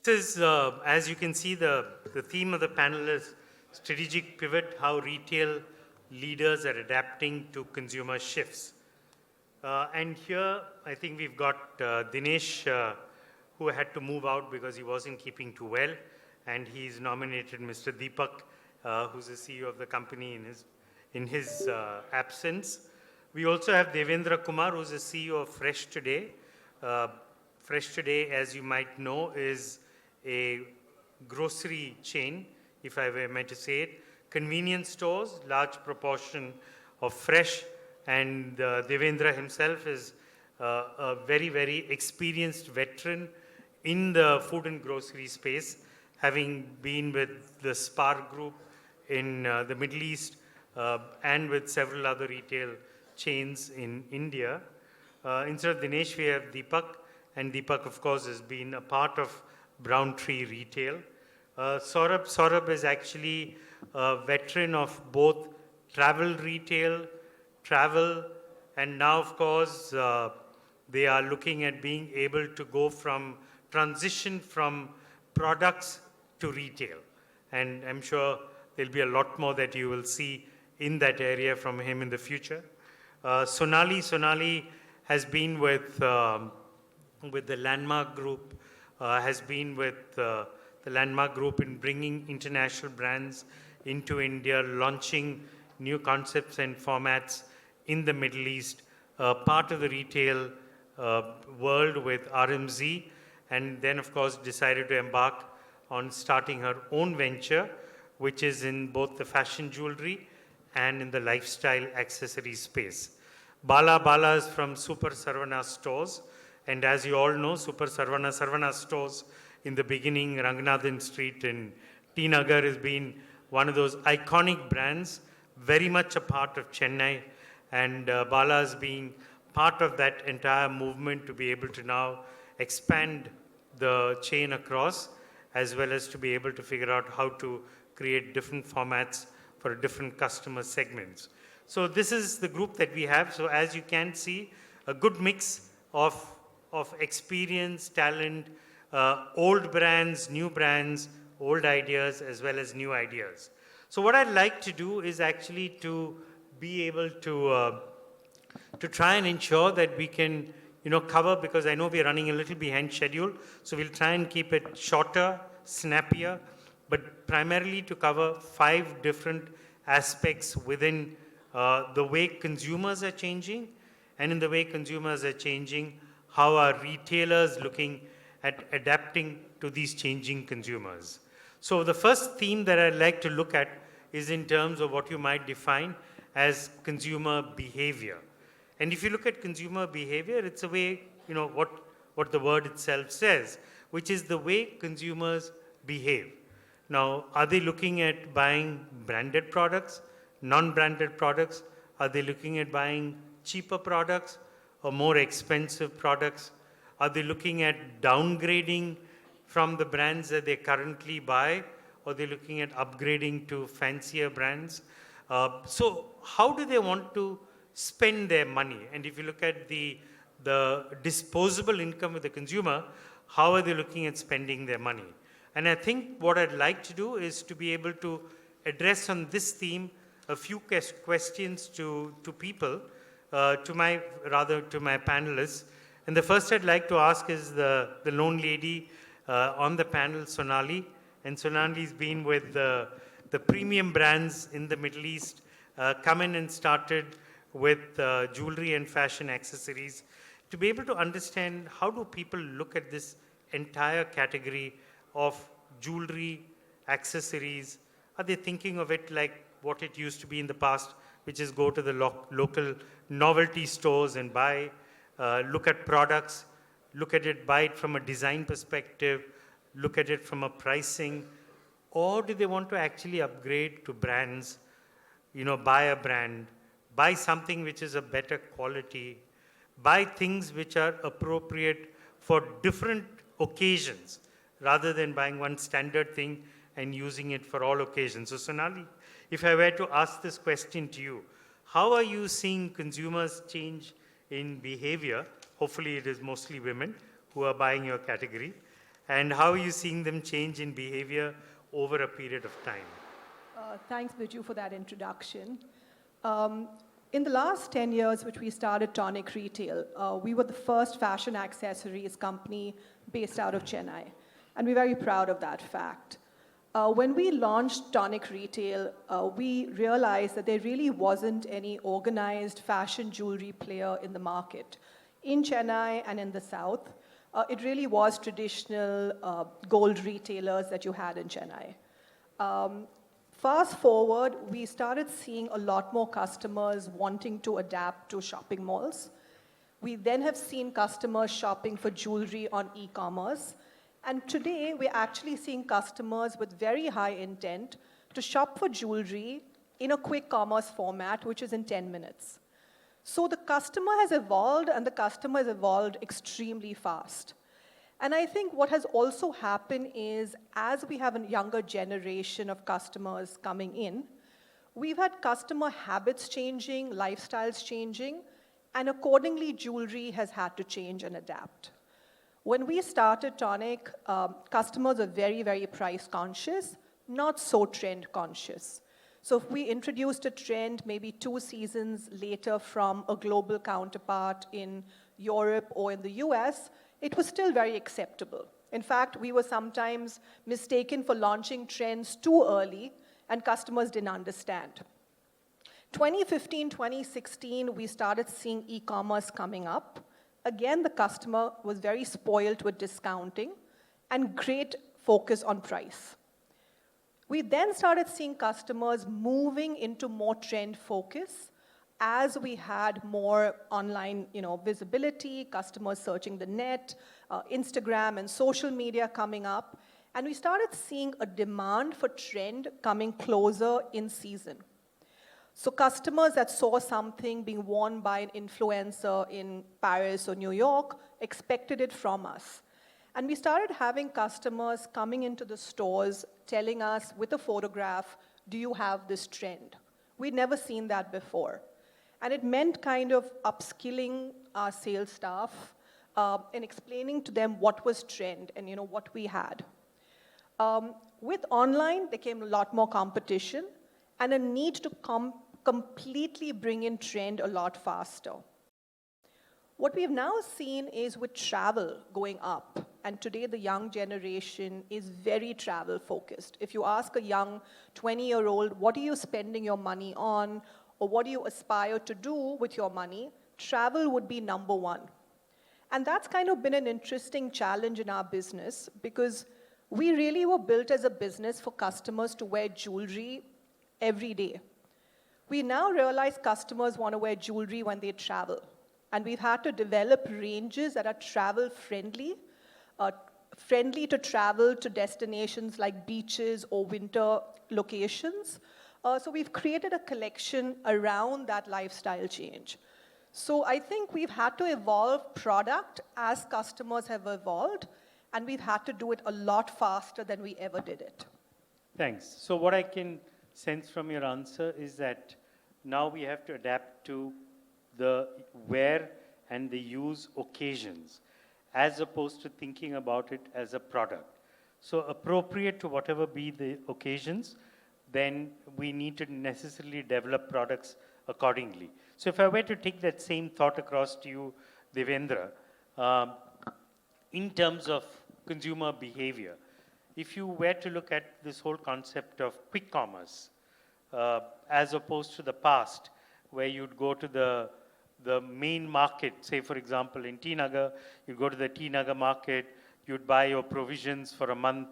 This is, as you can see, the theme of the panel is strategic pivot, how retail leaders are adapting to consumer shifts. And here, I think we've got Dinesh, who had to move out because he wasn't keeping too well. And he's nominated Mr. Deepak, who's the CEO of the company in his absence. We also have Devendra Kumar, who's the CEO of Fresh Today. Fresh Today, as you might know, is a grocery chain, if I were meant to say it. Convenience stores, large proportion of fresh, and Devendra himself is a very, very experienced veteran in the food and grocery space, having been with the Spar Group in the Middle East and with several other retail chains in India. Instead of Dinesh, we have Deepak, and Deepak, of course, has been a part of Brown Tree Retail. Saurabh is actually a veteran of both travel retail, and now, of course, they are looking at being able to transition from products to retail. And I'm sure there'll be a lot more that you will see in that area from him in the future. Sonali has been with the Landmark Group, has been with the Landmark Group in bringing international brands into India, launching new concepts and formats in the Middle East, part of the retail world with RMZ, and then, of course, decided to embark on starting her own venture, which is in both the fashion jewelry and in the lifestyle accessory space. Bala is from Super Saravana Stores. And as you all know, Super Saravana Stores in the beginning, Ranganathan Street in T Nagar has been one of those iconic brands, very much a part of Chennai. And Bala is being part of that entire movement to be able to now expand the chain across, as well as to be able to figure out how to create different formats for different customer segments. So this is the group that we have. So as you can see, a good mix of experience, talent, old brands, new brands, old ideas, as well as new ideas. So what I'd like to do is actually to be able to try and ensure that we can, cover, because I know we're running a little behind schedule, so we'll try and keep it shorter, snappier, but primarily to cover 5 different aspects within the way consumers are changing, and in the way consumers are changing, how are retailers looking at adapting to these changing consumers. So the first theme that I'd like to look at is in terms of what you might define as consumer behavior. And if you look at consumer behavior, it's a way, what the word itself says, which is the way consumers behave. Now, are they looking at buying branded products, non-branded products? Are they looking at buying cheaper products or more expensive products? Are they looking at downgrading from the brands that they currently buy, or are they looking at upgrading to fancier brands? So how do they want to spend their money? And if you look at the disposable income of the consumer, how are they looking at spending their money? And I think what I'd like to do is to be able to address on this theme a few questions to people, to my panelists. And the first I'd like to ask is the lone lady on the panel, Sonali. And Sonali's been with the premium brands in the Middle East, come in and started with jewelry and fashion accessories. To be able to understand how do people look at this entire category of jewelry, accessories? Are they thinking of it like what it used to be in the past, which is go to the local novelty stores and buy, look at products, look at it, buy it from a design perspective, look at it from a pricing, or do they want to actually upgrade to brands, buy a brand, buy something which is a better quality, buy things which are appropriate for different occasions, rather than buying one standard thing and using it for all occasions. So Sonali, if I were to ask this question to you, how are you seeing consumers change in behavior? Hopefully it is mostly women who are buying your category. and how are you seeing them change in behavior over a period of time? Thanks, Bijou, for that introduction. Um, in the last 10 years, which we started Toniq Retail, we were the first fashion accessories company based out of Chennai. And we're very proud of that fact. When we launched Toniq Retail, we realized that there really wasn't any organized fashion jewelry player in the market in Chennai and in the south. It really was traditional gold retailers that you had in Chennai. Fast forward, we started seeing a lot more customers wanting to adapt to shopping malls. We then have seen customers shopping for jewelry on e-commerce. And today, we're actually seeing customers with very high intent to shop for jewelry in a quick commerce format, which is in 10 minutes. So the customer has evolved, and the customer has evolved extremely fast. And I think what has also happened is, as we have a younger generation of customers coming in, we've had customer habits changing, lifestyles changing, and accordingly, jewelry has had to change and adapt. When we started Toniq, customers are very, very price conscious, not so trend conscious. So if we introduced a trend maybe 2 seasons later from a global counterpart in Europe or in the US, it was still very acceptable. In fact, we were sometimes mistaken for launching trends too early, and customers didn't understand. 2015, 2016, we started seeing e-commerce coming up. Again, the customer was very spoiled with discounting and great focus on price. We then started seeing customers moving into more trend focus as we had more online visibility, customers searching the net, Instagram and social media coming up. And we started seeing a demand for trend coming closer in season. So customers that saw something being worn by an influencer in Paris or New York expected it from us. And we started having customers coming into the stores telling us with a photograph, do you have this trend? We'd never seen that before. And it meant kind of upskilling our sales staff and explaining to them what was trend and what we had. With online, there came a lot more competition and a need to completely bring in trend a lot faster. What we've now seen is with travel going up, and today the young generation is very travel focused. If you ask a young 20-year-old, what are you spending your money on, or what do you aspire to do with your money, travel would be number one. And that's kind of been an interesting challenge in our business, because we really were built as a business for customers to wear jewelry every day. We now realize customers want to wear jewelry when they travel. And we've had to develop ranges that are travel friendly, friendly to travel to destinations like beaches or winter locations. So we've created a collection around that lifestyle change. So I think we've had to evolve product as customers have evolved, and we've had to do it a lot faster than we ever did it. Thanks. So what I can sense from your answer is that now we have to adapt to the wear and the use occasions, as opposed to thinking about it as a product. So appropriate to whatever be the occasions, then we need to necessarily develop products accordingly. So if I were to take that same thought across to you, Devendra, in terms of consumer behavior, if you were to look at this whole concept of quick commerce, as opposed to the past, where you'd go to the main market, say for example in T Nagar, you go to the T Nagar market, you'd buy your provisions for a month,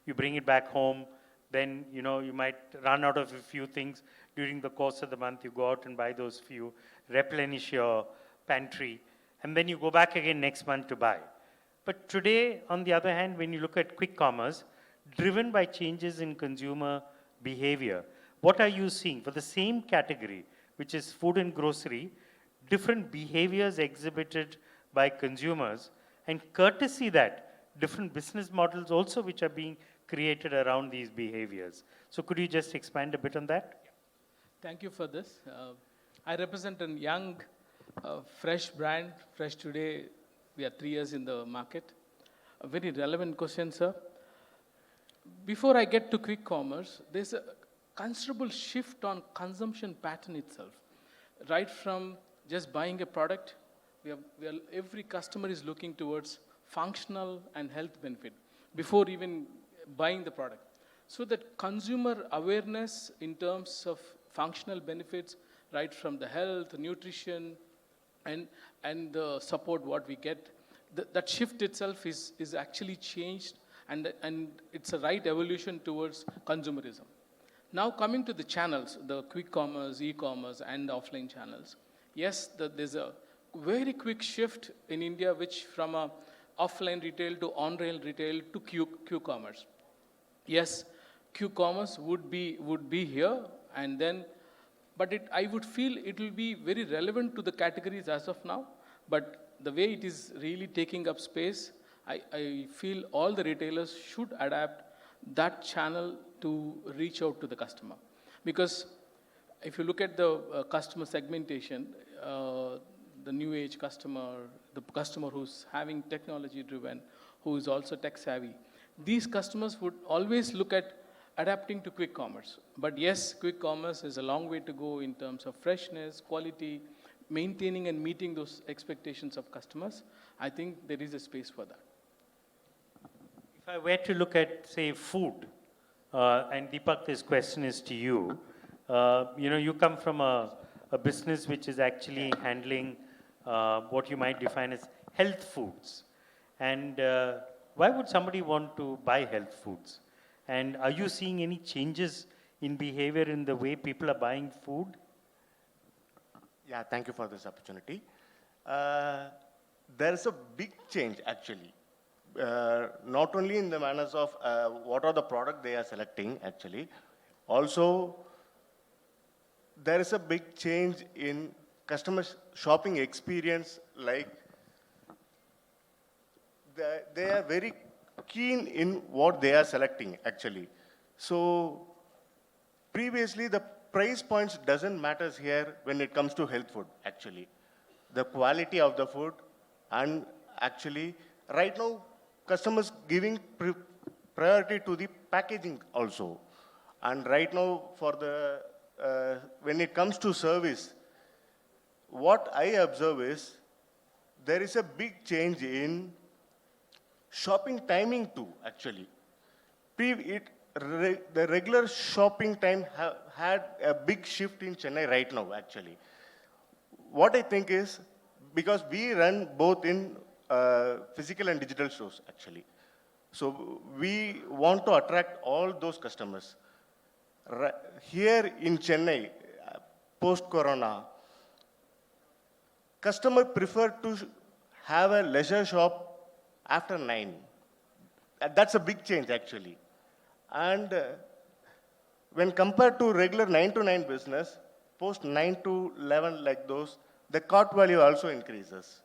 you bring it back home, then you might run out of a few things during the course of the month, you go out and buy those few, replenish your pantry, and then you go back again next month to buy. But today, on the other hand, when you look at quick commerce, driven by changes in consumer behavior, what are you seeing for the same category, which is food and grocery, different behaviors exhibited by consumers, and courtesy that, different business models also which are being created around these behaviors. So could you just expand a bit on that? Thank you for this. I represent a young, fresh brand, fresh today. We are 3 years in the market. A very relevant question, sir. Before I get to quick commerce, there's a considerable shift on consumption pattern itself. Right from just buying a product, every customer is looking towards functional and health benefit before even buying the product. So that consumer awareness in terms of functional benefits, right from the health, nutrition, and the support what we get, that shift itself is actually changed, and it's a right evolution towards consumerism. Now coming to the channels, the quick commerce, e-commerce, and offline channels. Yes, there's a very quick shift in India, which from a offline retail to on-rail retail to Q-commerce. Yes, Q-commerce would be here, and then, but I would feel it will be very relevant to the categories as of now. But the way it is really taking up space, I feel all the retailers should adapt that channel to reach out to the customer. Because if you look at the customer segmentation, the new age customer, the customer who's having technology driven, who is also tech savvy, these customers would always look at adapting to quick commerce. But yes, quick commerce is a long way to go in terms of freshness, quality, maintaining and meeting those expectations of customers. I think there is a space for that. If I were to look at, say, food, and Deepak, this question is to you. You come from a business which is actually handling what you might define as health foods. And why would somebody want to buy health foods? And are you seeing any changes in behavior in the way people are buying food? Yeah, thank you for this opportunity. There is a big change, actually. Not only in the manners of what are the product they are selecting, actually. Also, there is a big change in customer shopping experience, like they are very keen in what they are selecting, actually. So previously, the price points doesn't matter here when it comes to health food, actually. The quality of the food, and actually, right now, customers giving priority to the packaging also. And right now, for the when it comes to service, what I observe is there is a big change in shopping timing too, actually. The regular shopping time had a big shift in Chennai right now, actually. What I think is, because we run both in physical and digital stores, actually. So we want to attract all those customers. Here in Chennai, post-corona, customer prefer to have a leisure shop after 9. That's a big change, actually. And when compared to regular 9 to 9 business, post 9 to 11 like those, the cart value also increases.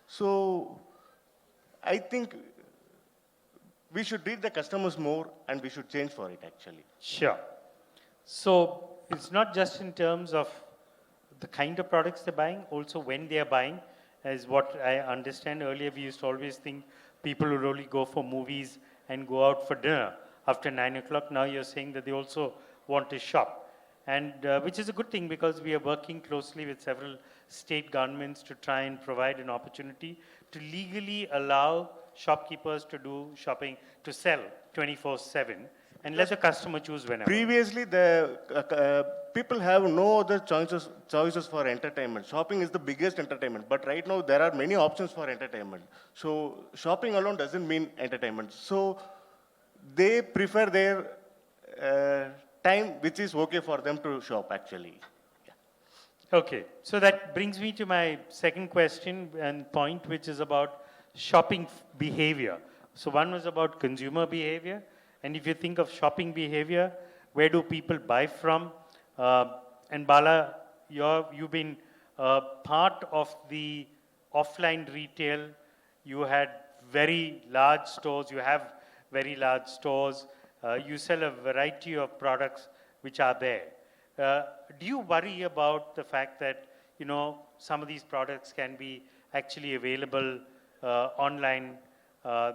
So I think we should read the customers more, and we should change for it, actually. Sure. So it's not just in terms of the kind of products they're buying, also when they are buying. As what I understand earlier, we used to always think people would only go for movies and go out for dinner after 9 o'clock. Now you're saying that they also want to shop. And which is a good thing, because we are working closely with several state governments to try and provide an opportunity to legally allow shopkeepers to do shopping, to sell 24/7, and let the customer choose whenever. Previously, the people have no other choices for entertainment. Shopping is the biggest entertainment, but right now there are many options for entertainment. So shopping alone doesn't mean entertainment. So they prefer their time, which is okay for them to shop, actually. Yeah. Okay, so that brings me to my second question and point, which is about shopping behavior. So one was about consumer behavior, and if you think of shopping behavior, where do people buy from? And Bala, you've been part of the offline retail. You had very large stores. You have very large stores. You sell a variety of products which are there. Do you worry about the fact that some of these products can be actually available online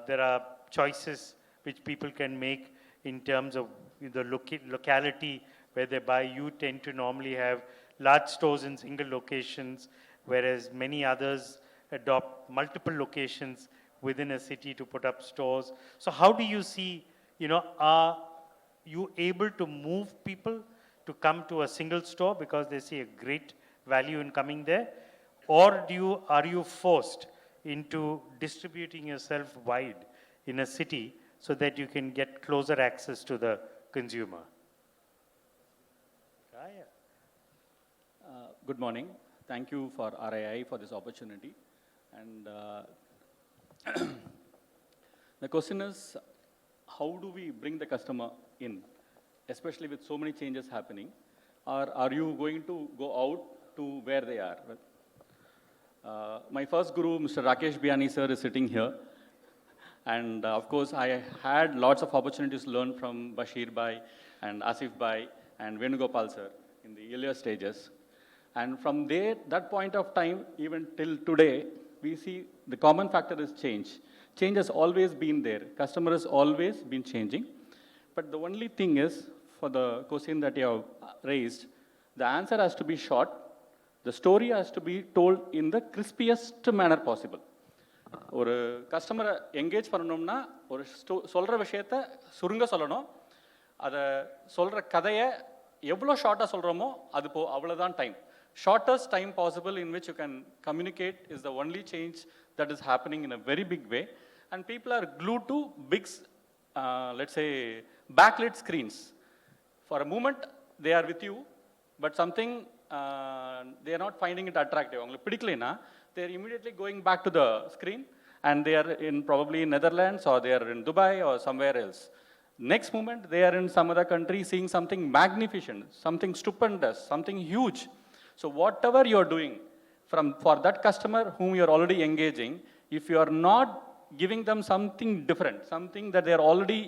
There are choices which people can make in terms of the locality where they buy. You tend to normally have large stores in single locations, whereas many others adopt multiple locations within a city to put up stores. So how do you see, are you able to move people to come to a single store because they see a great value in coming there? Or are you forced into distributing yourself wide in a city so that you can get closer access to the consumer? Good morning. Thank you for RII for this opportunity. And the question is, how do we bring the customer in, especially with so many changes happening? Or are you going to go out to where they are? My first guru, Mr. Rakesh Biani sir, is sitting here. And of course, I had lots of opportunities to learn from Bashir Bhai and Asif Bhai and Venugopal sir in the earlier stages. And from there, that point of time, even till today, we see the common factor is change. Change has always been there. Customer has always been changing. But the only thing is, for the question that you have raised, the answer has to be short. The story has to be told in the crispiest manner possible. ஒரு கஸ்டமரை engage பண்ணணும்னா ஒரு சொல்கிற விஷயத்த சுருங்க சொல்லணும். அதை சொல்கிற கதையை எவ்வளோ ஷார்ட்டாக சொல்கிறோமோ அது அவ்வளோதான் time. Shortest time possible in which you can communicate is the only change that is happening in a very big way. And people are glued to big, let's say, backlit screens. For a moment, they are with you, but something, they are not finding it attractive. They are immediately going back to the screen, and they are in probably in Netherlands, or they are in Dubai, or somewhere else. Next moment, they are in some other country seeing something magnificent, something stupendous, something huge. So whatever you are doing for that customer whom you are already engaging, if you are not giving them something different, something that they are already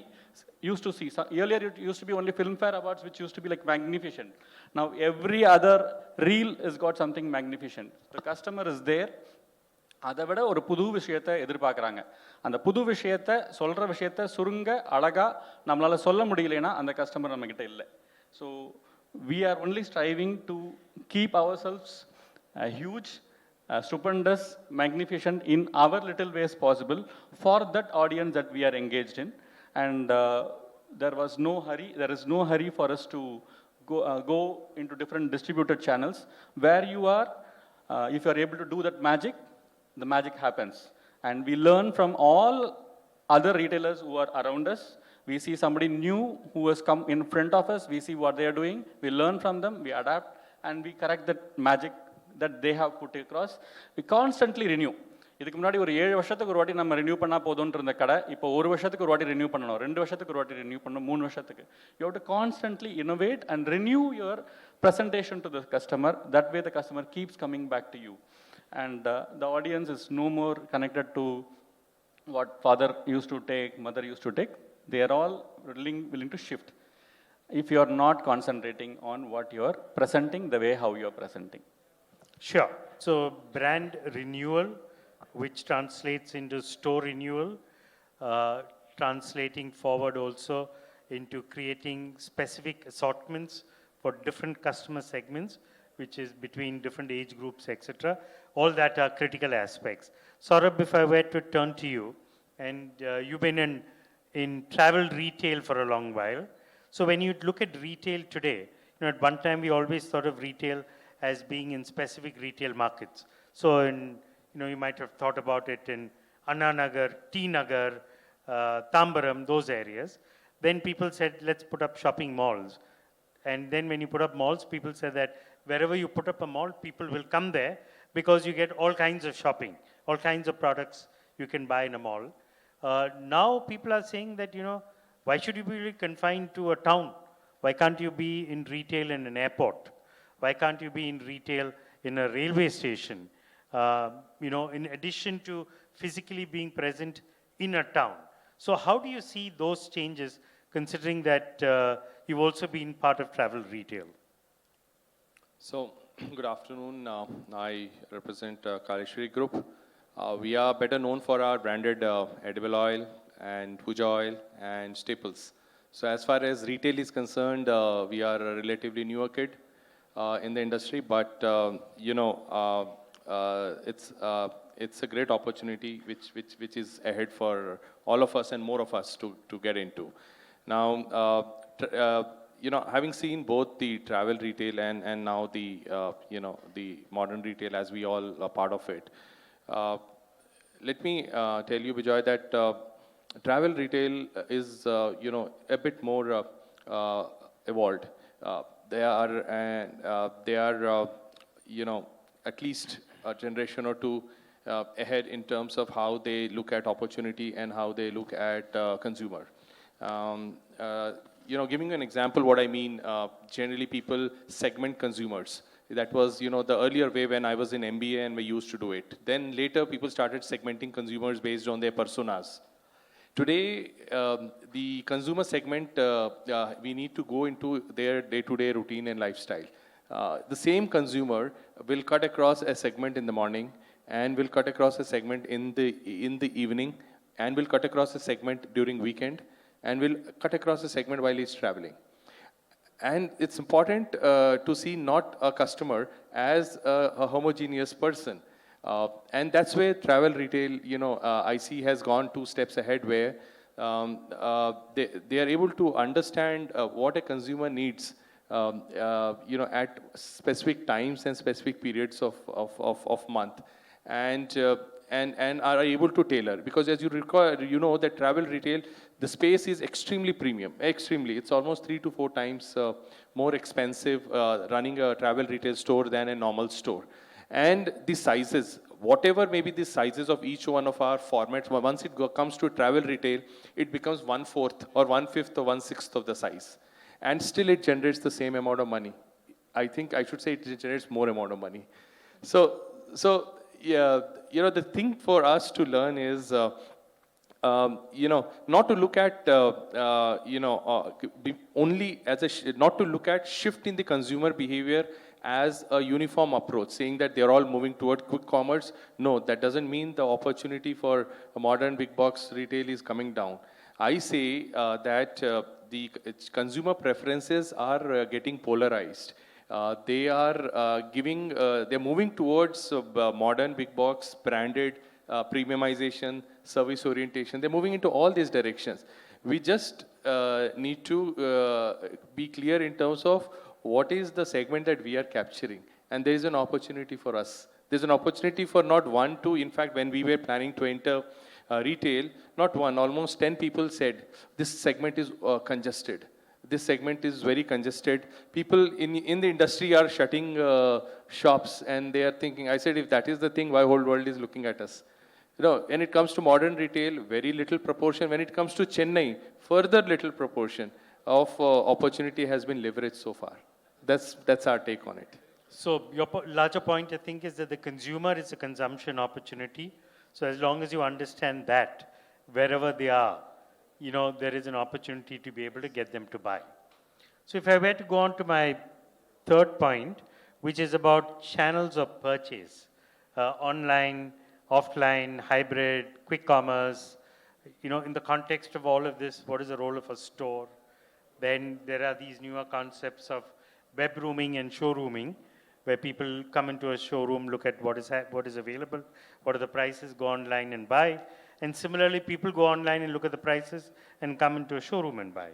used to see. So earlier it used to be only Filmfare Awards, which used to be like magnificent. Now every other reel has got something magnificent. The customer is there. அதை விட ஒரு புது விஷயத்தை எதிர்பார்க்குறாங்க. அந்த புது விஷயத்தை சொல்கிற விஷயத்தை சுருங்க அழகாக நம்மளால் சொல்ல முடியலைன்னா அந்த கஸ்டமர் நம்மக்கிட்ட இல்லை. So we are only striving to keep ourselves huge, stupendous, magnificent in our little ways possible for that audience that we are engaged in. And there is no hurry for us to go into different distributed channels where you are, if you are able to do that magic, the magic happens. And we learn from all other retailers who are around us. We see somebody new who has come in front of us. We see what they are doing. We learn from them. We adapt. And we correct that magic that they have put across. We constantly renew. இதுக்கு முன்னாடி ஒரு 7 வருஷத்துக்கு ஒரு வாட்டி நம்ம renew பண்ணால் போதும்ன்ற இருந்த கடை இப்போ ஒரு வருஷத்துக்கு ஒரு வாட்டி ரினியூ பண்ணணும், 2 வருஷத்துக்கு ஒரு வாட்டி ரினியூ பண்ணணும், 3 வருஷத்துக்கு. You have to constantly innovate and renew your presentation to the customer. That way the customer keeps coming back to you. And the audience is no more connected to what father used to take, mother used to take. They are all willing to shift if you are not concentrating on what you are presenting, the way how you are presenting. Sure. So brand renewal, which translates into store renewal, translating forward also into creating specific assortments for different customer segments, which is between different age groups, etc. All that are critical aspects. Saurabh, if I were to turn to you, and you've been in travel retail for a long while. So when you look at retail today, at one time we always thought of retail as being in specific retail markets. So you might have thought about it in Anna Nagar, T Nagar, Tambaram, those areas. Then people said, let's put up shopping malls. And then when you put up malls, people said that wherever you put up a mall, people will come there because you get all kinds of shopping, all kinds of products you can buy in a mall. Now people are saying that, why should you be really confined to a town? Why can't you be in retail in an airport? Why can't you be in retail in a railway station? In addition to physically being present in a town. So how do you see those changes, considering that you've also been part of travel retail? So, good afternoon. I represent Kaleesuwari Group. We are better known for our branded edible oil and puja oil and staples. So as far as retail is concerned, we are a relatively newer kid in the industry, but it's a great opportunity which is ahead for all of us and more of us to get into. Now, having seen both the travel retail and now the the modern retail as we all are part of it, let me tell you, Bijou, that travel retail is a bit more evolved. They are at least a generation or two ahead in terms of how they look at opportunity and how they look at consumer. Giving you an example, what I mean, generally people segment consumers. That was, the earlier way when I was in MBA and we used to do it. Then later people started segmenting consumers based on their personas. Today, the consumer segment, we need to go into their day-to-day routine and lifestyle. The same consumer will cut across a segment in the morning and will cut across a segment in the evening and will cut across a segment during weekend and will cut across a segment while he's traveling. And it's important to see not a customer as a homogeneous person. And that's where travel retail, I see has gone 2 steps ahead, where they are able to understand what a consumer needs, at specific times and specific periods of month, and are able to tailor. Because as you recall, that travel retail, the space is extremely premium, extremely. It's almost 3 to 4 times more expensive running a travel retail store than a normal store. And the sizes, whatever may be the sizes of each one of our formats, once it comes to travel retail, it becomes 1/4 or 1/5 or 1/6 of the size. And still it generates the same amount of money. I think I should say it generates more amount of money. So yeah, the thing for us to learn is, not to look at, not to look at shift in the consumer behavior as a uniform approach, saying that they're all moving toward quick commerce. No, that doesn't mean the opportunity for a modern big box retail is coming down. I say that the consumer preferences are getting polarized. They are they're moving towards modern big box, branded, premiumization, service orientation. They're moving into all these directions. We just need to be clear in terms of what is the segment that we are capturing. And there is an opportunity for us. There's an opportunity for not one, two. In fact, when we were planning to enter retail, not one, almost 10 people said, this segment is congested. This segment is very congested. People in the industry are shutting shops, and they are thinking, I said, if that is the thing, why whole world is looking at us? When it comes to modern retail, very little proportion. When it comes to Chennai, further little proportion of opportunity has been leveraged so far. That's our take on it. So your larger point, I think, is that the consumer is a consumption opportunity. So as long as you understand that, wherever they are, there is an opportunity to be able to get them to buy. So if I were to go on to my third point, which is about channels of purchase, online, offline, hybrid, quick commerce, in the context of all of this, what is the role of a store? Then there are these newer concepts of web rooming and showrooming, where people come into a showroom, look at what is available, what are the prices, go online and buy. And similarly, people go online and look at the prices and come into a showroom and buy.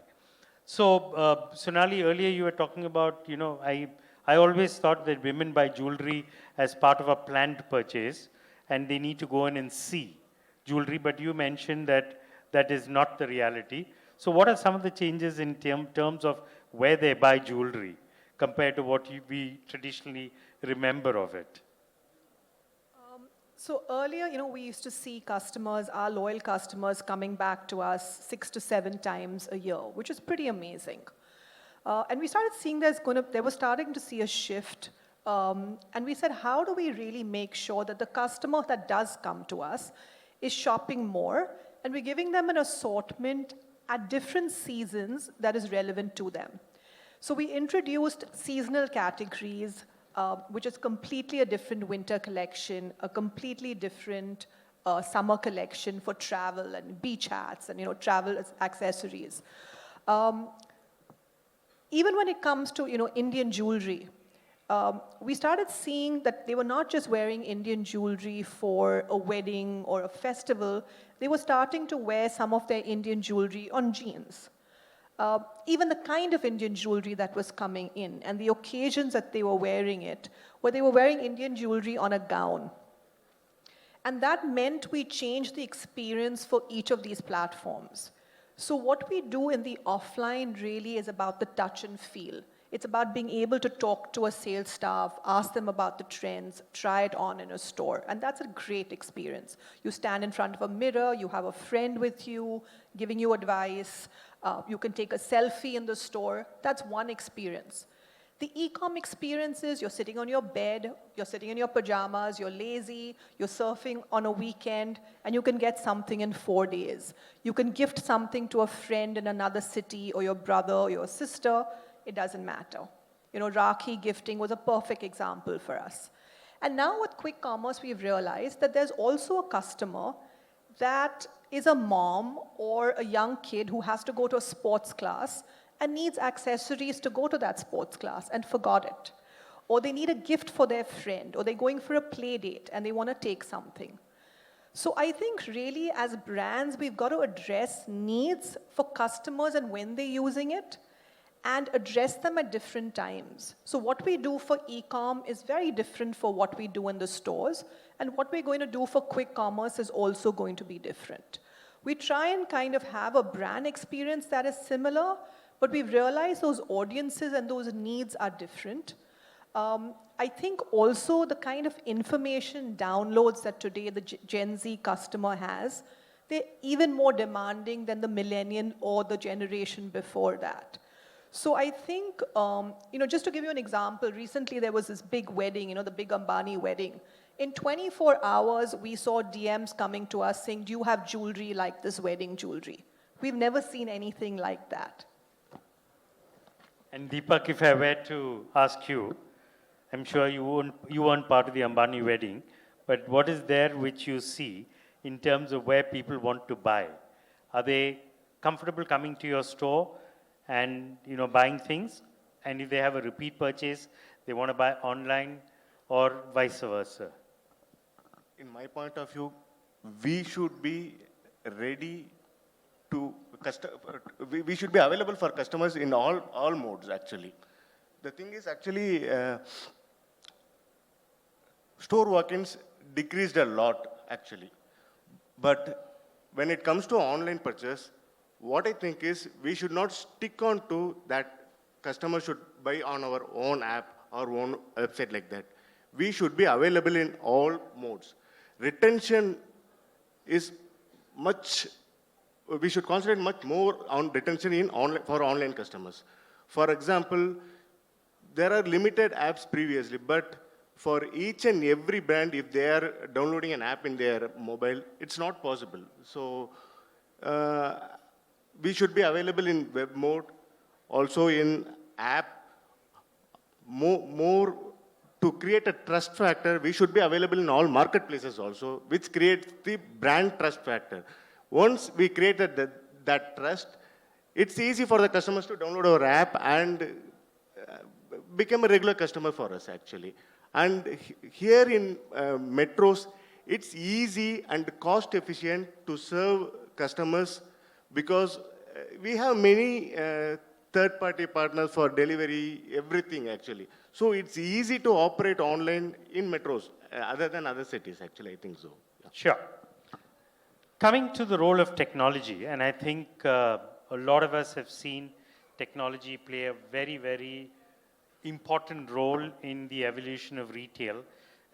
So, Sonali, earlier you were talking about, I always thought that women buy jewelry as part of a planned purchase, and they need to go in and see jewelry, but you mentioned that that is not the reality. So what are some of the changes in terms of where they buy jewelry compared to what we traditionally remember of it? So earlier, we used to see customers, our loyal customers, coming back to us 6 to 7 times a year, which is pretty amazing. And we started seeing they were starting to see a shift. And we said, how do we really make sure that the customer that does come to us is shopping more, and we're giving them an assortment at different seasons that is relevant to them. So we introduced seasonal categories, which is completely a different winter collection, a completely different summer collection for travel and beach hats and travel accessories. Even when it comes to Indian jewelry, we started seeing that they were not just wearing Indian jewelry for a wedding or a festival, they were starting to wear some of their Indian jewelry on jeans. Even the kind of Indian jewelry that was coming in and the occasions that they were wearing it, where they were wearing Indian jewelry on a gown. And that meant we changed the experience for each of these platforms. So what we do in the offline really is about the touch and feel. It's about being able to talk to a sales staff, ask them about the trends, try it on in a store. And that's a great experience. You stand in front of a mirror, you have a friend with you, giving you advice. You can take a selfie in the store. That's one experience. The e-com experience is you're sitting on your bed, you're sitting in your pajamas, you're lazy, you're surfing on a weekend, and you can get something in 4 days. You can gift something to a friend in another city, or your brother, or your sister. It doesn't matter. Rakhi gifting was a perfect example for us. And now with quick commerce, we've realized that there's also a customer that is a mom or a young kid who has to go to a sports class and needs accessories to go to that sports class and forgot it. Or they need a gift for their friend, or they're going for a play date and they want to take something. So I think really as brands, we've got to address needs for customers and when they're using it, and address them at different times. So what we do for e-com is very different for what we do in the stores, and what we're going to do for quick commerce is also going to be different. We try and kind of have a brand experience that is similar, but we've realized those audiences and those needs are different. I think also the kind of information downloads that today the Gen Z customer has, they're even more demanding than the millennial or the generation before that. So I think, just to give you an example, recently there was this big wedding, the big Ambani wedding. In 24 hours, we saw DMs coming to us saying, do you have jewelry like this wedding jewelry? We've never seen anything like that. And Deepak, if I were to ask you, I'm sure you weren't part of the Ambani wedding, but what is there which you see in terms of where people want to buy? Are they comfortable coming to your store and buying things? And if they have a repeat purchase, they want to buy online or vice versa? In my point of view, we should be ready to we should be available for customers in all modes actually. The thing is actually store walk-ins decreased a lot actually. But when it comes to online purchase, what I think is we should not stick on to that customer should buy on our own app or own website like that. We should be available in all modes. Retention is we should concentrate much more on retention for online customers. For example, there are limited apps previously, but for each and every brand, if they are downloading an app in their mobile, it's not possible. So we should be available in web mode, also in app. More to create a trust factor, we should be available in all marketplaces also, which creates the brand trust factor. Once we created that trust, it's easy for the customers to download our app and become a regular customer for us actually. And here in metros, it's easy and cost efficient to serve customers because we have many third-party partners for delivery, everything actually. So it's easy to operate online in metros, other than other cities actually, I think so. Yeah. Sure. Coming to the role of technology, and I think a lot of us have seen technology play a very, very important role in the evolution of retail,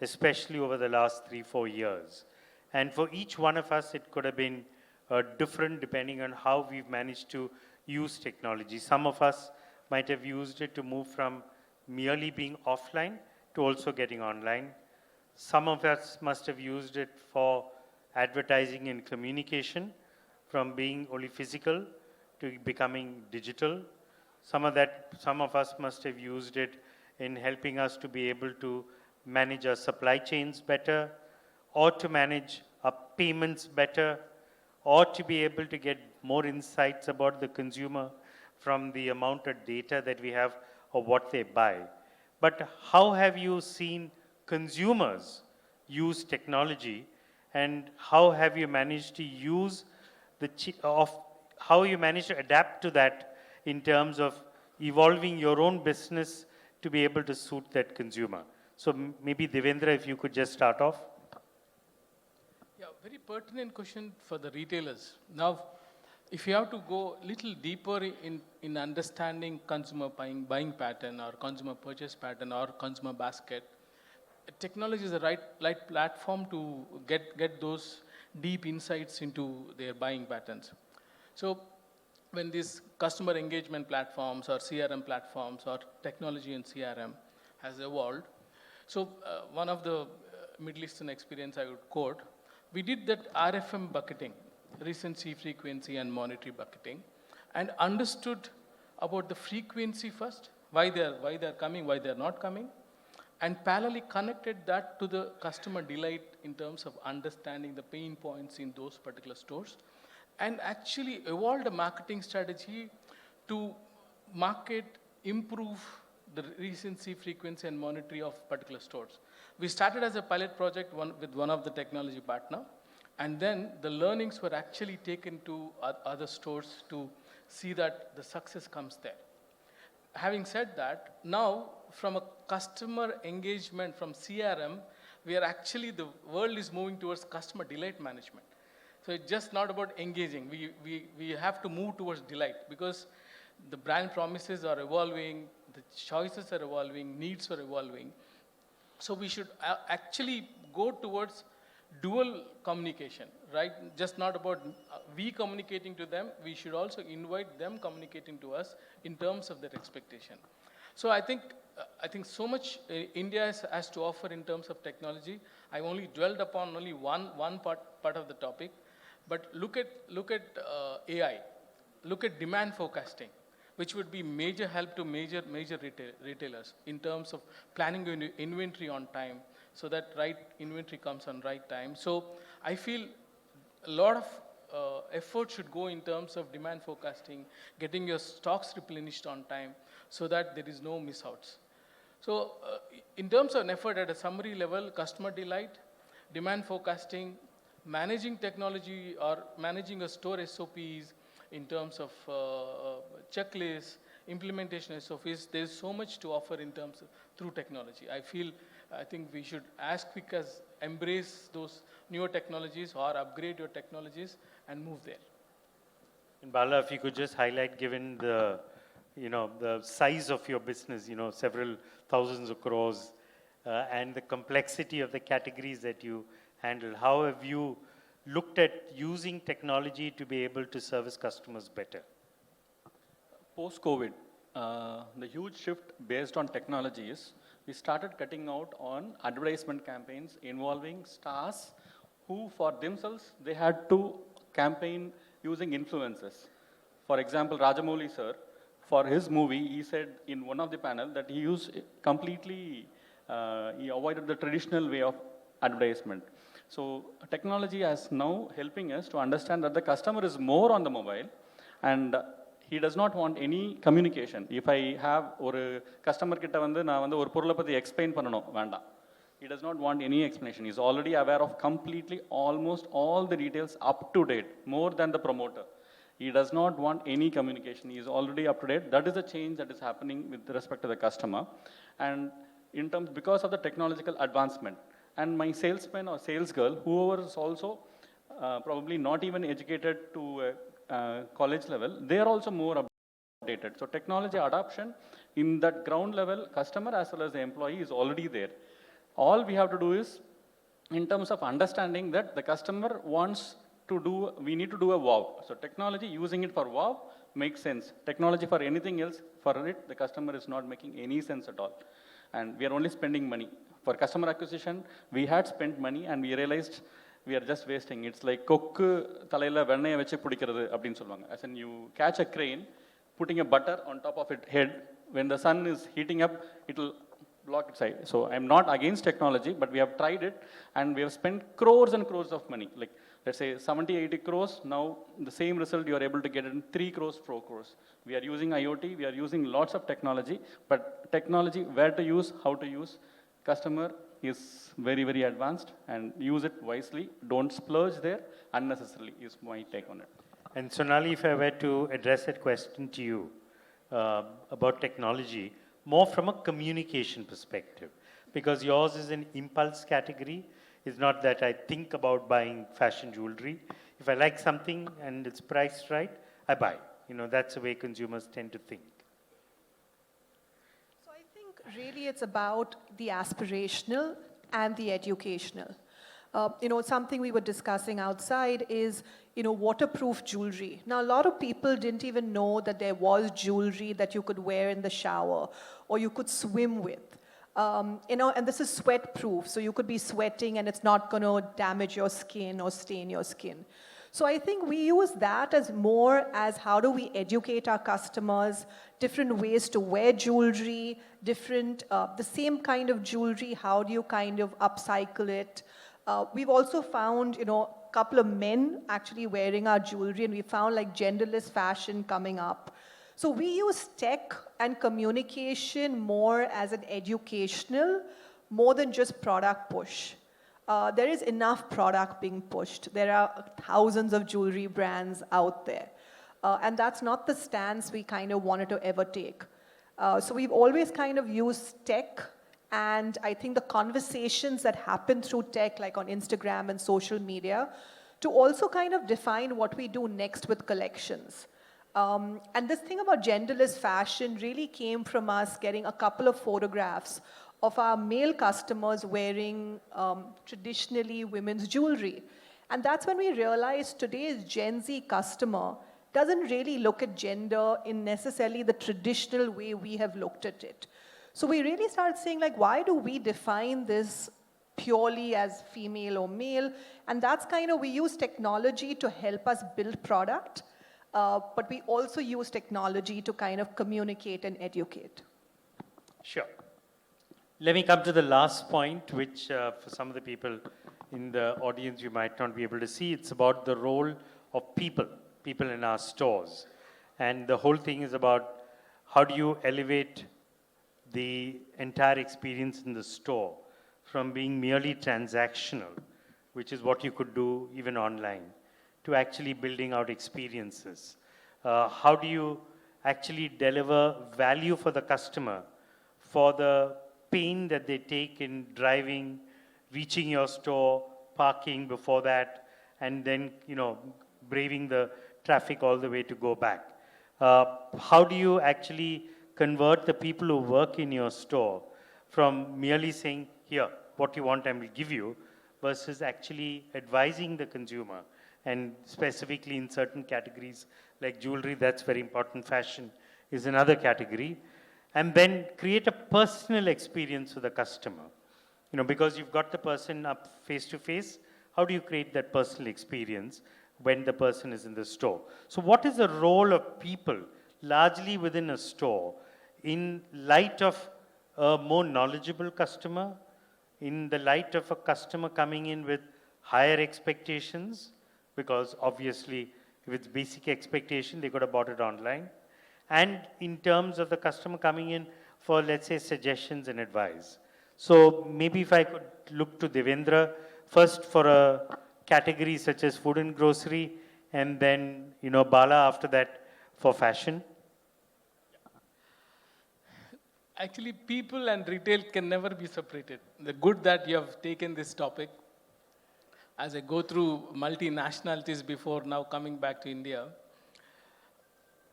especially over the last 3-4 years. And for each one of us, it could have been different depending on how we've managed to use technology. Some of us might have used it to move from merely being offline to also getting online. Some of us must have used it for advertising and communication, from being only physical to becoming digital. Some of us must have used it in helping us to be able to manage our supply chains better, or to manage our payments better, or to be able to get more insights about the consumer from the amount of data that we have of what they buy. But how have you seen consumers use technology, and how have you managed to use how you managed to adapt to that in terms of evolving your own business to be able to suit that consumer? So maybe Devendra, if you could just start off. Yeah, very pertinent question for the retailers. Now, if you have to go a little deeper in understanding consumer buying pattern or consumer purchase pattern or consumer basket, technology is the right platform to get those deep insights into their buying patterns. So when these customer engagement platforms or CRM platforms or technology in CRM has evolved, so one of the Middle Eastern experience I would quote, we did that RFM bucketing, recency, frequency, and monetary bucketing, and understood about the frequency first, why they're coming, why they're not coming, and parallelly connected that to the customer delight in terms of understanding the pain points in those particular stores, and actually evolved a marketing strategy to market, improve the recency, frequency, and monetary of particular stores. We started as a pilot project with one of the technology partner, and then the learnings were actually taken to other stores to see that the success comes there. Having said that, now from a customer engagement from CRM, we are actually, the world is moving towards customer delight management. So it's just not about engaging. We have to move towards delight because the brand promises are evolving, the choices are evolving, needs are evolving. So we should actually go towards dual communication, right? Just not about we communicating to them, we should also invite them communicating to us in terms of their expectation. So I think so much India has to offer in terms of technology. I only dwelled upon only one part of the topic, but look at AI, look at demand forecasting, which would be major help to major retailers in terms of planning your inventory on time, so that right inventory comes on right time. So I feel a lot of effort should go in terms of demand forecasting, getting your stocks replenished on time, so that there is no miss outs. So in terms of an effort at a summary level, customer delight, demand forecasting, managing technology or managing a store SOPs in terms of checklists, implementation SOPs, there's so much to offer in terms of through technology. I think we should as quick as embrace those newer technologies or upgrade your technologies and move there. And Bala, if you could just highlight, given the, the size of your business, several thousands of crores, and the complexity of the categories that you handle, how have you looked at using technology to be able to service customers better? Post-COVID, the huge shift based on technology is we started cutting out on advertisement campaigns involving stars who for themselves, they had to campaign using influencers. For example, Rajamouli sir, for his movie, he said in one of the panel that he used completely, he avoided the traditional way of advertisement. So technology is now helping us to understand that the customer is more on the mobile and he does not want any communication. If I have a customer kitta vandu na vandu or porula pathi explain pannanom vanda. He does not want any explanation. He is already aware of completely almost all the details up to date, more than the promoter. He does not want any communication. He is already up to date. That is the change that is happening with respect to the customer. And in terms, because of the technological advancement, and my salesman or sales girl, whoever is also probably not even educated to college level, they are also more updated. So technology adoption in that ground level, customer as well as the employee is already there. All we have to do is, in terms of understanding that the customer wants to do, we need to do a wow. So technology, using it for wow makes sense. Technology for anything else, for it, the customer is not making any sense at all. And we are only spending money. For customer acquisition, we had spent money and we realized we are just wasting. It's like kokku thalaila vennaiya vechi pudikkirathu appdin solvanga. As in, you catch a crane, putting a butter on top of its head, when the sun is heating up, it will block it aside. So I'm not against technology, but we have tried it and we have spent crores and crores of money. Like, let's say 70, 80 crores, now the same result you are able to get it in 3 crores, 4 crores. We are using IoT, we are using lots of technology, but technology, where to use, how to use, customer is very, very advanced and use it wisely. Don't splurge there unnecessarily is my take on it. And Sonali, if I were to address that question to you about technology, more from a communication perspective, because yours is an impulse category. It's not that I think about buying fashion jewelry. If I like something and it's priced right, I buy. That's the way consumers tend to think. So I think really it's about the aspirational and the educational. Something we were discussing outside is, waterproof jewelry. Now, a lot of people didn't even know that there was jewelry that you could wear in the shower or you could swim with. And this is sweat-proof, so you could be sweating and it's not going to damage your skin or stain your skin. So I think we use that as more as how do we educate our customers, different ways to wear jewelry, the same kind of jewelry, how do you kind of upcycle it? We've also found, a couple of men actually wearing our jewelry, and we found like genderless fashion coming up. So we use tech and communication more as an educational, more than just product push. There is enough product being pushed. There are thousands of jewelry brands out there. And that's not the stance we kind of wanted to ever take. So we've always kind of used tech, and I think the conversations that happen through tech, like on Instagram and social media, to also kind of define what we do next with collections. And this thing about genderless fashion really came from us getting a couple of photographs of our male customers wearing traditionally women's jewelry. And that's when we realized today's Gen Z customer doesn't really look at gender in necessarily the traditional way we have looked at it. So we really started saying, like, why do we define this purely as female or male? And that's kind of, we use technology to help us build product, but we also use technology to kind of communicate and educate. Sure. Let me come to the last point, which for some of the people in the audience you might not be able to see. It's about the role of people in our stores. And the whole thing is about how do you elevate the entire experience in the store from being merely transactional, which is what you could do even online, to actually building out experiences. How do you actually deliver value for the customer for the pain that they take in driving, reaching your store, parking before that, and then, braving the traffic all the way to go back? How do you actually convert the people who work in your store from merely saying, here, what you want I will give you, versus actually advising the consumer, and specifically in certain categories like jewelry, that's very important, fashion is another category, and then create a personal experience for the customer. Because you've got the person up face to face, how do you create that personal experience when the person is in the store? So what is the role of people largely within a store in light of a more knowledgeable customer, in the light of a customer coming in with higher expectations, because obviously if it's basic expectation, they could have bought it online, and in terms of the customer coming in for, let's say, suggestions and advice. So maybe if I could look to Devendra first for a category such as food and grocery, and then, Bala after that for fashion. Actually, people and retail can never be separated. The good that you have taken this topic, as I go through multinationalities before now coming back to India,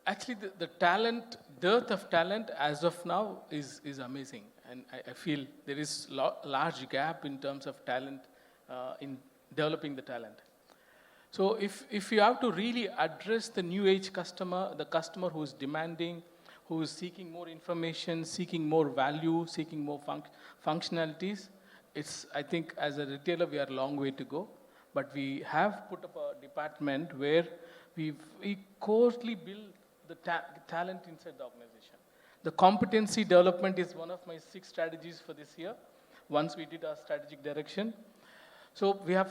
actually the talent, dearth of talent as of now is amazing. And I feel there is large gap in terms of talent, in developing the talent. So if you have to really address the new age customer, the customer who is demanding, who is seeking more information, seeking more value, seeking more functionalities, I think as a retailer, we are a long way to go. But we have put up a department where we closely build the talent inside the organization. The competency development is one of my 6 strategies for this year, once we did our strategic direction. So we have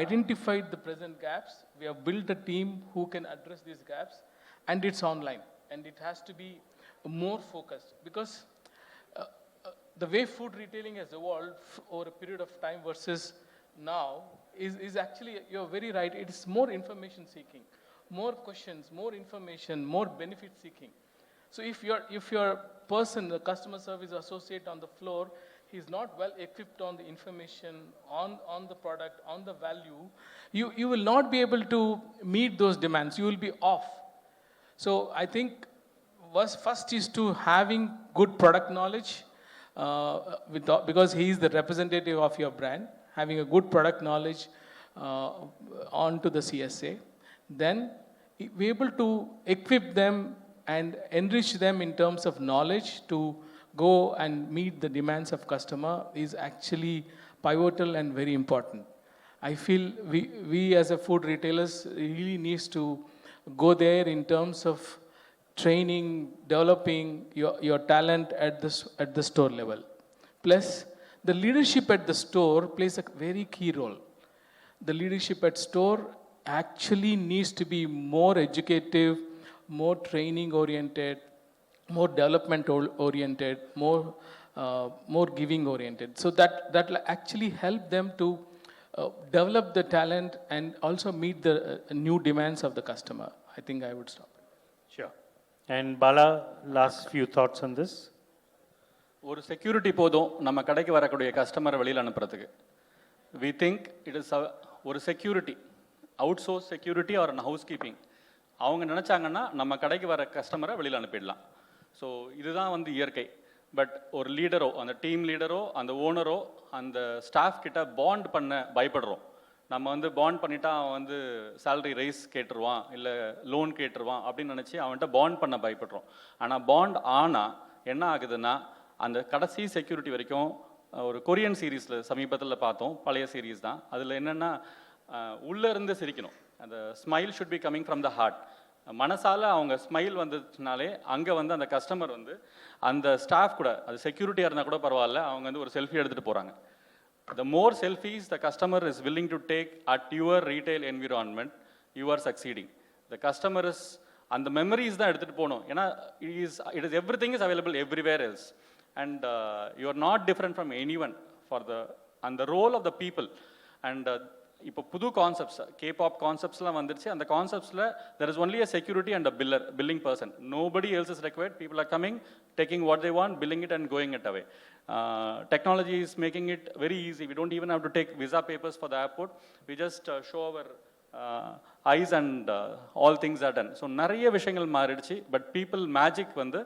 identified the present gaps, we have built a team who can address these gaps, and it's online, and it has to be more focused, because the way food retailing has evolved over a period of time versus now is actually, you're very right, it is more information seeking, more questions, more information, more benefit seeking. So if your person, the customer service associate on the floor, he's not well equipped on the information, on the product, on the value, you will not be able to meet those demands. You will be off. So I think first is to having good product knowledge, because he is the representative of your brand, having a good product knowledge onto the CSA. Then be able to equip them and enrich them in terms of knowledge to go and meet the demands of customer is actually pivotal and very important. I feel we as a food retailers really needs to go there in terms of training, developing your talent at the store level. Plus, the leadership at the store plays a very key role. The leadership at store actually needs to be more educative, more training oriented, more development oriented, more giving oriented. So that will actually help them to develop the talent and also meet the new demands of the customer. I think I would stop. Sure. And Bala, last few thoughts on this? ஒரு security போதும் நம்ம கடைக்கு வரக்கூடிய கஸ்டமரை வெளியில் அனுப்புறதுக்கு. We think it is ஒரு security, out source security or house keeping. அவங்க நினச்சாங்கன்னா நம்ம கடைக்கு வர கஸ்டமரை வெளியில் அனுப்பிடலாம். ஸோ இதுதான் வந்து இயற்கை. பட் ஒரு லீடரோ, அந்த டீம் லீடரோ, அந்த ஓனரோ, அந்த ஸ்டாஃப் கிட்ட பாண்ட் பண்ண பயப்படுறோம். நம்ம வந்து பாண்ட் பண்ணிட்டா அவன் வந்து சேலரி ரைஸ் கேட்டுருவான், இல்லை லோன் கேட்டுருவான் அப்படின்னு நினச்சி அவன்கிட்ட பாண்ட் பண்ண பயப்படுறோம். ஆனால் பாண்ட் ஆனால் என்ன ஆகுதுன்னா, அந்த கடைசி செக்யூரிட்டி வரைக்கும் ஒரு கொரியன் சீரீஸில் சமீபத்தில் பார்த்தோம், பழைய சீரீஸ் தான். அதில் என்னென்னா, உள்ளே இருந்து சிரிக்கணும். அந்த smile should be coming from the heart. மனசால் அவங்க ஸ்மைல் வந்துச்சுனாலே அங்கே வந்து அந்த கஸ்டமர் வந்து அந்த ஸ்டாஃப் கூட, அது செக்யூரிட்டியாக இருந்தால் கூட பரவாயில்ல, அவங்க வந்து ஒரு செல்ஃபி எடுத்துகிட்டு போகிறாங்க. The more selfies the customer is willing to take at your retail environment, you are succeeding. The customer is, and the memories தான் எடுத்துகிட்டு போகணும். ஏன்னா it is everything is available everywhere else. And you are not different from anyone and the role of the people. And இப்போ புது concepts, K-pop கான்செப்ட்ஸ்லாம் வந்துருச்சு. அந்த கான்செப்ட்ஸில் there is only a security and a billing person. Nobody else is required. People are coming, taking what they want, billing it and going it away. Technology is making it very easy. We don't even have to take visa papers for the airport. We just show our eyes and all things are done. So நிறைய விஷயங்கள் மாறிடுச்சு. But people magic வந்து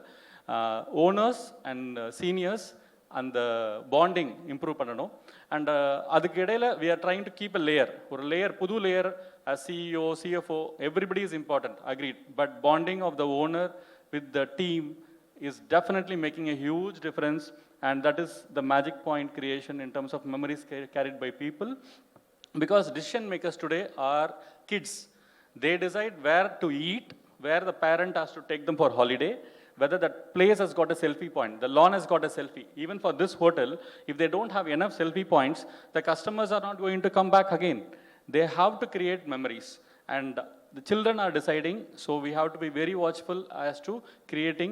owners and seniors அந்த bonding improve பண்ணணும். And அதுக்கு இடையில் we are trying to keep a layer, ஒரு layer, புது layer. CEO, CFO, everybody is important, agreed. But bonding of the owner with the team is definitely making a huge difference, and that is the magic point creation in terms of memories carried by people. Because decision makers today are kids. They decide where to eat, where the parent has to take them for holiday, whether that place has got a selfie point, the lawn has got a selfie. Even for this hotel, if they don't have enough selfie points, the customers are not going to come back again. They have to create memories. And the children are deciding, so we have to be very watchful as to creating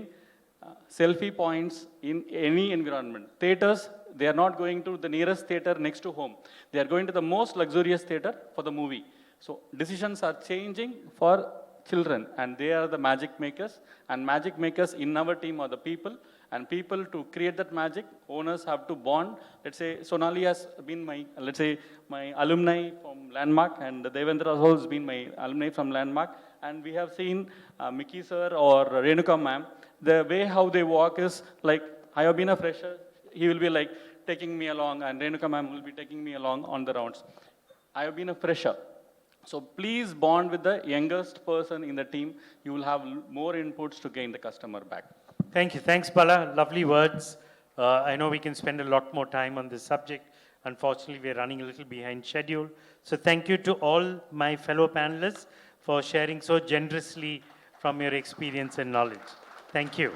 selfie points in any environment. Theaters, they are not going to the nearest theater next to home. They are going to the most luxurious theater for the movie. So decisions are changing for children, and they are the magic makers. And magic makers in our team are the people. And people, to create that magic, owners have to bond. Let's say Sonali has been my alumni from Landmark, and Devendra also has been my alumni from Landmark. And we have seen Mickey sir or Renuka ma'am, the way how they walk is like, I have been a fresher, he will be like taking me along, and Renuka ma'am will be taking me along on the rounds. I have been a fresher. So please bond with the youngest person in the team. You will have more inputs to gain the customer back. Thank you. Thanks, Bala. Lovely words. I know we can spend a lot more time on this subject. Unfortunately, we're running a little behind schedule. So thank you to all my fellow panelists for sharing so generously from your experience and knowledge. Thank you.